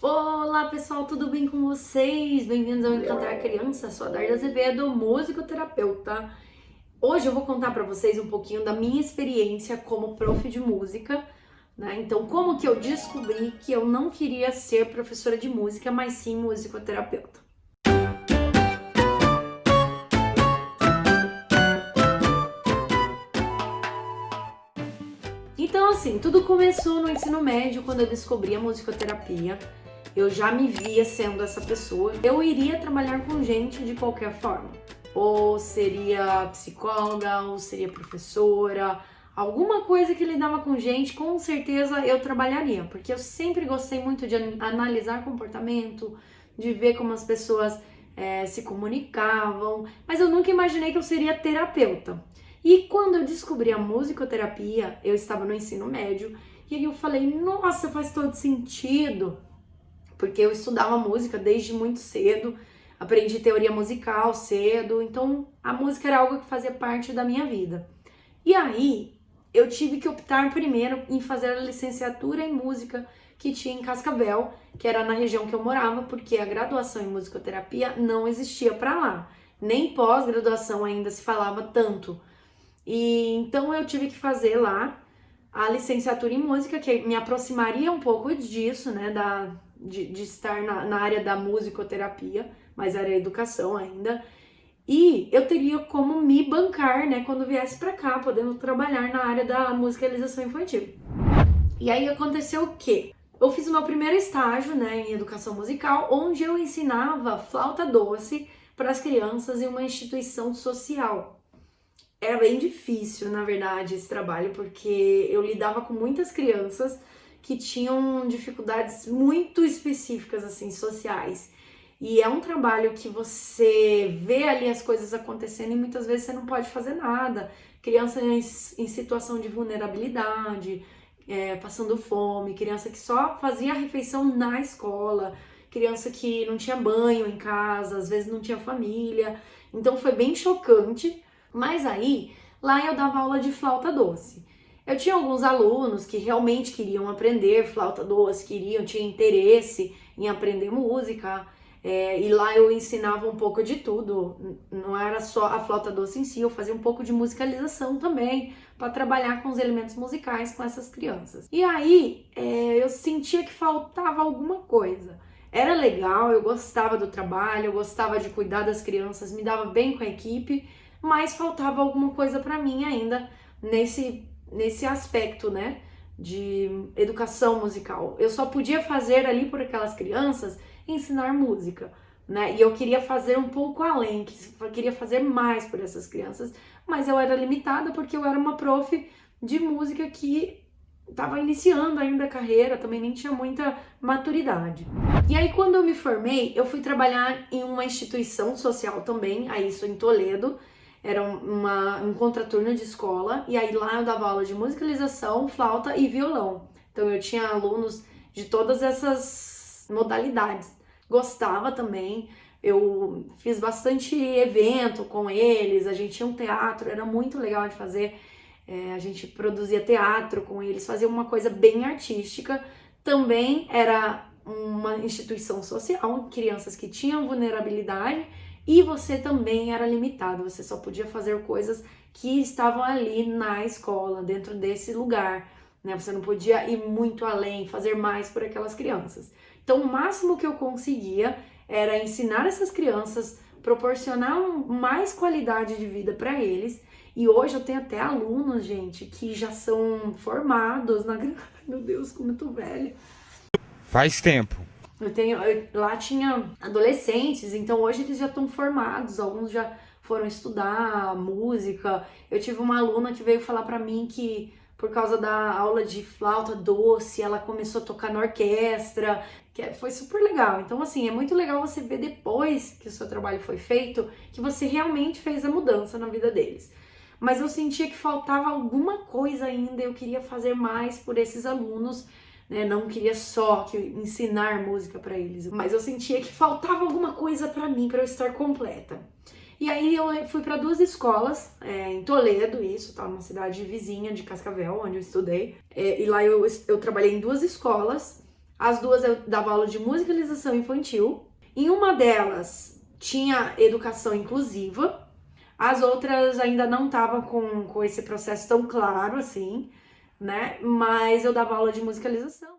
Olá pessoal, tudo bem com vocês? Bem-vindos ao Encantar Criança, sou a Darda Azevedo, musicoterapeuta. Hoje eu vou contar para vocês um pouquinho da minha experiência como prof de música, né? Então, como que eu descobri que eu não queria ser professora de música, mas sim musicoterapeuta. Então, assim, tudo começou no ensino médio, quando eu descobri a musicoterapia. Eu já me via sendo essa pessoa. Eu iria trabalhar com gente de qualquer forma. Ou seria psicóloga, ou seria professora, alguma coisa que lidava com gente, com certeza eu trabalharia, porque eu sempre gostei muito de analisar comportamento, de ver como as pessoas se comunicavam, mas eu nunca imaginei que eu seria terapeuta. E quando eu descobri a musicoterapia, eu estava no ensino médio, e aí eu falei, nossa, faz todo sentido, porque eu estudava música desde muito cedo, aprendi teoria musical cedo, então a música era algo que fazia parte da minha vida. E aí eu tive que optar primeiro em fazer a licenciatura em música que tinha em Cascavel, que era na região que eu morava, porque a graduação em musicoterapia não existia para lá, nem pós-graduação ainda se falava tanto. E então eu tive que fazer lá a licenciatura em música, que me aproximaria um pouco disso, né, de estar na área da musicoterapia, mas era educação ainda. E eu teria como me bancar, né, quando viesse para cá, podendo trabalhar na área da musicalização infantil. E aí aconteceu o quê? Eu fiz o meu primeiro estágio, né, em educação musical, onde eu ensinava flauta doce para as crianças em uma instituição social. Era bem difícil, na verdade, esse trabalho, porque eu lidava com muitas crianças que tinham dificuldades muito específicas, assim, sociais. E é um trabalho que você vê ali as coisas acontecendo e muitas vezes você não pode fazer nada. Criança em situação de vulnerabilidade, passando fome, criança que só fazia a refeição na escola, criança que não tinha banho em casa, às vezes não tinha família. Então foi bem chocante. Mas aí, lá eu dava aula de flauta doce. Eu tinha alguns alunos que realmente queriam aprender flauta doce, tinham interesse em aprender música, e lá eu ensinava um pouco de tudo, não era só a flauta doce em si, eu fazia um pouco de musicalização também, para trabalhar com os elementos musicais com essas crianças. E aí, eu sentia que faltava alguma coisa. Era legal, eu gostava do trabalho, eu gostava de cuidar das crianças, me dava bem com a equipe, mas faltava alguma coisa para mim ainda nesse aspecto, né, de educação musical. Eu só podia fazer ali por aquelas crianças ensinar música, né, e eu queria fazer um pouco além, queria fazer mais por essas crianças, mas eu era limitada porque eu era uma prof de música que estava iniciando ainda a carreira, também nem tinha muita maturidade. E aí quando eu me formei, eu fui trabalhar em uma instituição social também, aí isso em Toledo, era um contraturno de escola, e aí lá eu dava aula de musicalização, flauta e violão. Então eu tinha alunos de todas essas modalidades. Gostava também, eu fiz bastante evento com eles, a gente tinha um teatro, era muito legal de fazer, a gente produzia teatro com eles, fazia uma coisa bem artística. Também era uma instituição social, crianças que tinham vulnerabilidade, e você também era limitado, você só podia fazer coisas que estavam ali na escola, dentro desse lugar, né? Você não podia ir muito além, fazer mais por aquelas crianças. Então, o máximo que eu conseguia era ensinar essas crianças, proporcionar mais qualidade de vida para eles. E hoje eu tenho até alunos, gente, que já são formados na... Meu Deus, como eu tô velha. Faz tempo. Lá tinha adolescentes, então hoje eles já estão formados, alguns já foram estudar música. Eu tive uma aluna que veio falar pra mim que por causa da aula de flauta doce, ela começou a tocar na orquestra, foi super legal. Então assim, é muito legal você ver depois que o seu trabalho foi feito, que você realmente fez a mudança na vida deles. Mas eu sentia que faltava alguma coisa ainda, eu queria fazer mais por esses alunos, né? Não queria só ensinar música para eles, mas eu sentia que faltava alguma coisa para mim, para eu estar completa. E aí eu fui para 2 escolas, em Toledo, isso, tá? Uma cidade vizinha de Cascavel, onde eu estudei. E lá eu trabalhei em 2 escolas. As 2 eu dava aula de musicalização infantil. Em uma delas tinha educação inclusiva. As outras ainda não estavam com esse processo tão claro assim, né? Mas eu dava aula de musicalização.